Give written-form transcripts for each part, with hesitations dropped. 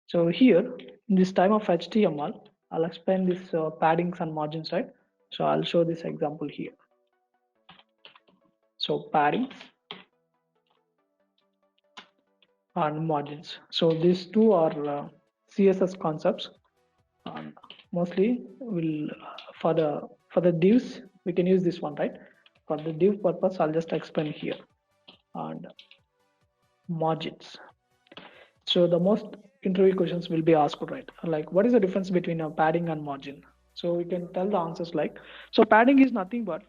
So here, in this time of HTML, I'll explain this paddings and margins, right? So I'll show this example here. So paddings and margins. So these two are CSS concepts. And mostly will for the divs we can use this one, right? For the div purpose, I'll just explain here. And margins. So the most interview questions will be asked, right? Like, what is the difference between a padding and margin? So we can tell the answers like, so padding is nothing but,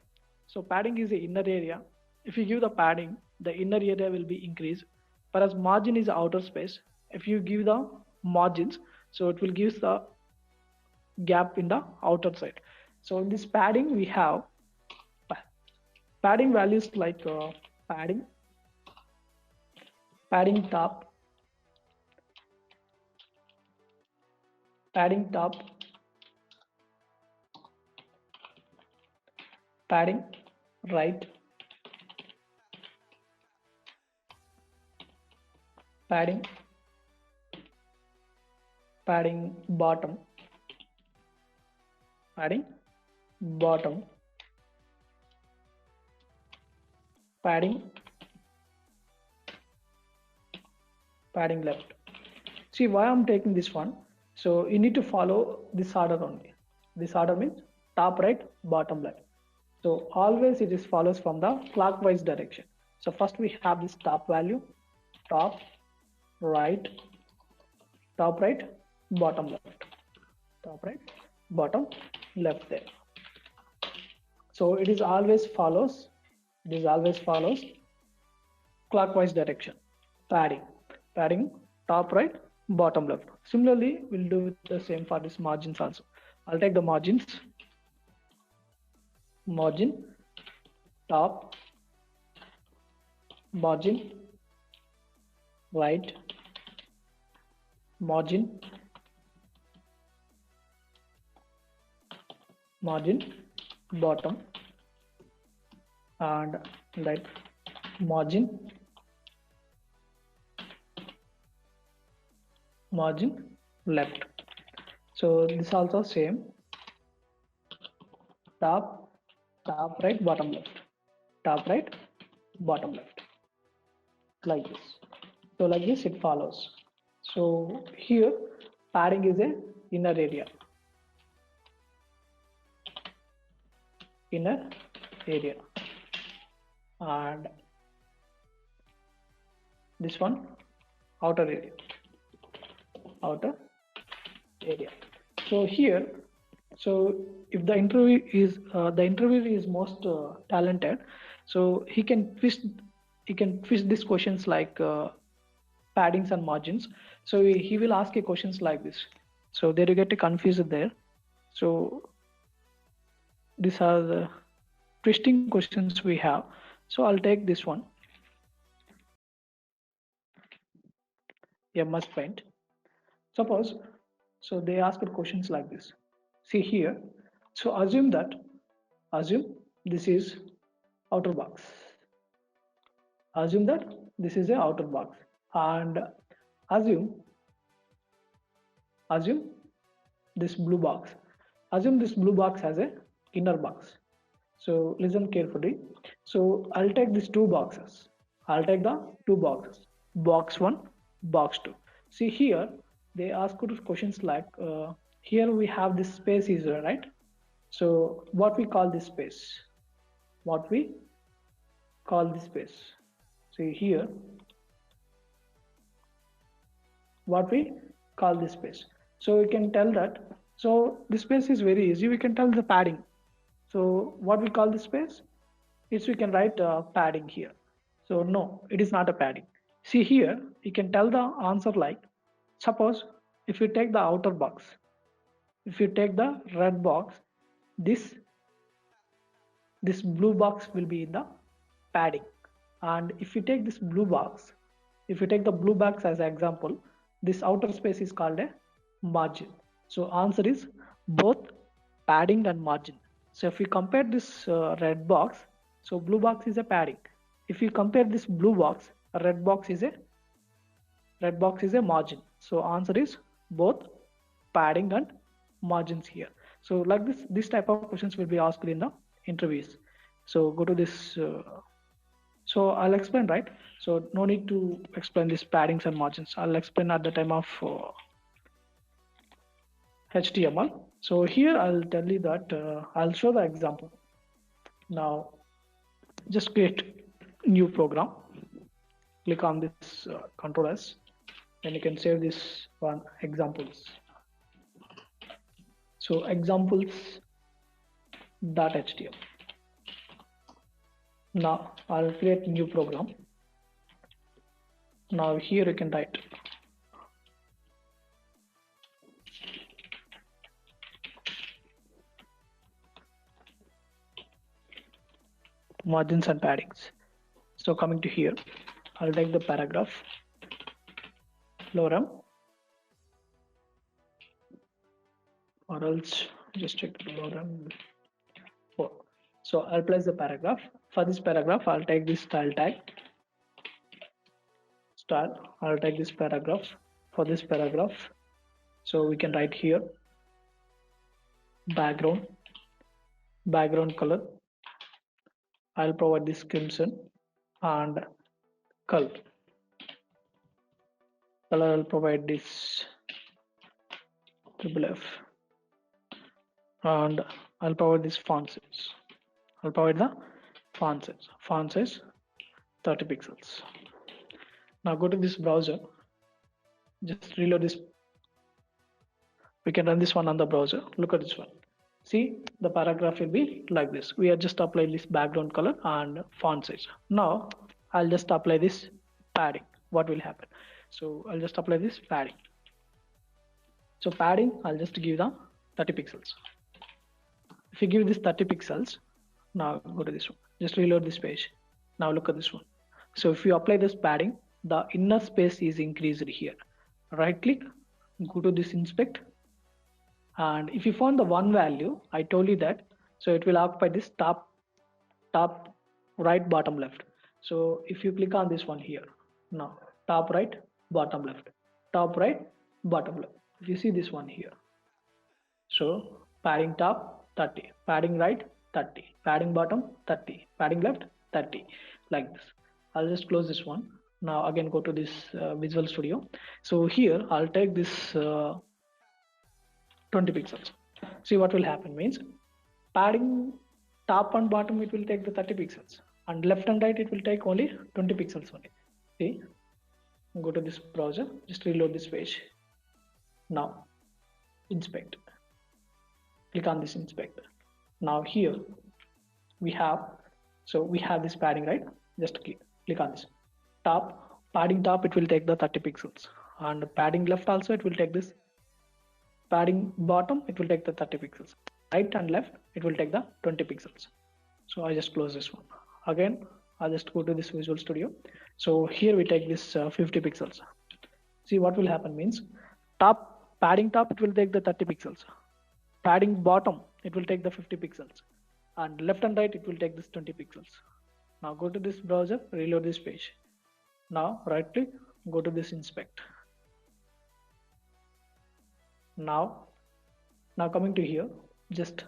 so padding is the inner area. If you give the padding, the inner area will be increased, whereas margin is outer space. If you give the margins, so it will give the gap in the outer side. So in this padding, we have padding values like padding, padding top, padding top, padding right, padding, padding bottom, padding bottom, padding, padding left. See why I'm taking this one. So you need to follow this order only. This order means top right, bottom left. So always it is follows from the clockwise direction. So first we have this top value, top right, top right, bottom left, top right, bottom left there. So it is always follows, it is always follows clockwise direction. Padding, padding top right, bottom left. Similarly, we'll do the same for this margins also. I'll take the margins, margin, top, margin, right, margin, margin, bottom, and right, margin, margin, left. So this also same, top, top right, bottom left, top right, bottom left, like this. So like this it follows. So here padding is a inner area, inner area, and this one outer area, outer area. So here, so if the interviewer is most talented, so he can twist these questions like paddings and margins. So he will ask you questions like this. So there you get confused there. So these are the twisting questions we have. So I'll take this one, MS Paint. Suppose, so they ask questions like this. See here, so assume this is outer box. Assume that this is a outer box, and assume this blue box. Assume this blue box has a inner box. So listen carefully. So I'll take these two boxes. I'll take the two boxes. Box 1, box 2. See here, they ask questions like, here we have this space is right. So what we call this space? What we call this space? See here, what we call this space. So we can tell that. So this space is very easy. We can tell the padding. So what we call this space? Is we can write padding here. So no, it is not a padding. See here, you can tell the answer like, suppose if you take the outer box, if you take the red box, this blue box will be in the padding. And if you take this blue box, if you take the blue box as an example, this outer space is called a margin. So answer is both padding and margin. So if we compare this red box, So blue box is a padding. If you compare this blue box, a red box is a margin. So answer is both padding and margins here. So like this type of questions will be asked in the interviews. So go to this. So I'll explain, right? So no need to explain this paddings and margins. I'll explain at the time of HTML. So here I'll tell you that I'll show the example. Now just create new program. Click on this Control S, and you can save this one examples. So examples.html. Now I'll create a new program. Now here you can write margins and paddings. So coming to here, I'll take the paragraph, lorem, or else just check the lorem. So I'll place the paragraph. For this paragraph, I'll take this style tag. I'll take this paragraph. For this paragraph, so we can write here background color. I'll provide this crimson, and color I'll provide this F, and I'll provide this font size. I'll provide the font size 30 pixels. Now go to this browser, just reload this. We can run this one on the browser. Look at this one. See, the paragraph will be like this. We are just applying this background color and font size. Now I'll just apply this padding. What will happen? So I'll just apply this padding. So padding, I'll just give the 30 pixels. If you give this 30 pixels, now go to this one. Just reload this page. Now look at this one. So if you apply this padding, the inner space is increased here. Right click, go to this inspect, and if you found the one value, I told you that, so it will occupy this top right, bottom left. So if you click on this one here, now top right, bottom left, top right, bottom left. If you see this one here, so padding top 30, padding right 30, padding bottom 30, padding left 30, like this. I'll just close this one. Now again go to this Visual Studio. So here I'll take this 20 pixels. See what will happen means, padding top and bottom it will take the 30 pixels, and left and right it will take only 20 pixels only. See, go to this browser, just reload this page. Now inspect, click on this inspect. Now here we have this padding, right? Just click on this top, padding top it will take the 30 pixels, and padding left also it will take this, padding bottom it will take the 30 pixels, right and left it will take the 20 pixels. So I just close this one. Again I'll just go to this Visual Studio. So here we take this 50 pixels. See what will happen means, padding top it will take the 30 pixels, padding bottom it will take the 50 pixels, and left and right it will take this 20 pixels. Now go to this browser, reload this page. Now right click, go to this inspect. Now coming to here, just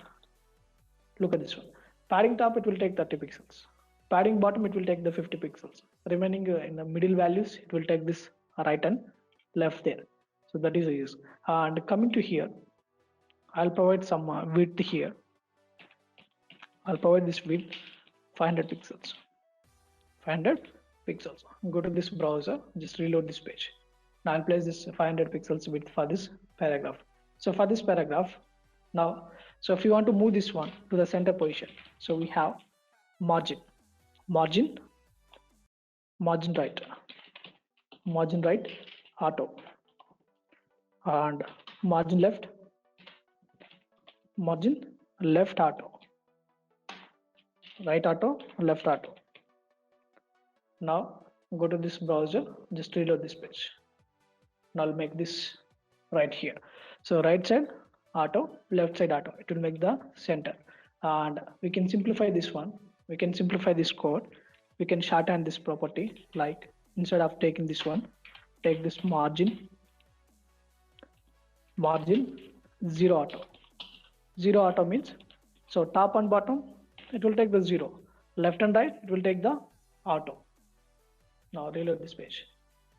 look at this one. Padding top it will take 30 pixels, padding bottom it will take the 50 pixels, remaining in the middle values it will take this right and left there. So that is the use. And coming to here, I'll provide some width here. I'll provide this width 500 pixels. 500 pixels. Go to this browser, just reload this page. Now I'll place this 500 pixels width for this paragraph. So for this paragraph, now, so if you want to move this one to the center position, so we have margin right auto, and margin left auto, right auto, left auto. Now go to this browser, just reload this page. Now I'll make this right here. So right side auto, left side auto, it will make the center, and we can simplify this one. we can simplify this code. We can shorten this property, like instead of taking this one, take this margin 0 auto. 0 auto means, so top and bottom it will take the 0, left and right it will take the auto. Now reload this page,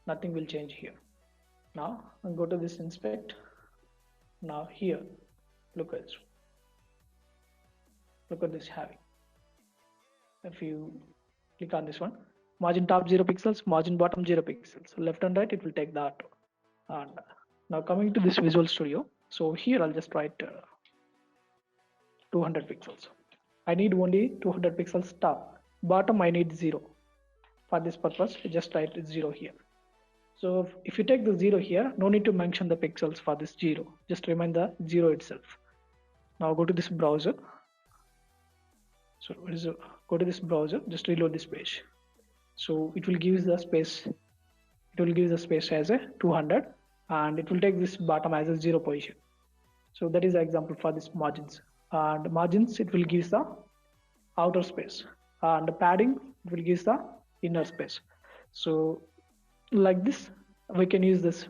nothing will change here. Now I'll go to this inspect. Now here, look at this, look at this having. If you click on this one, margin top 0 pixels, margin bottom 0 pixels, left and right it will take the auto. And now coming to this Visual Studio, so here I'll just write 200 pixels. I need only 200 pixels top. Bottom I need 0. For this purpose, just write 0 here. So if you take the 0 here, no need to mention the pixels for this 0. Just remind the 0 itself. Now go to this browser. So go to this browser, just reload this page. So it will give the space. It will give the space as a 200, and it will take this bottom as a 0 position. So that is the example for this margins. And margins, it will give the outer space, and the padding it will give the inner space. So like this, we can use this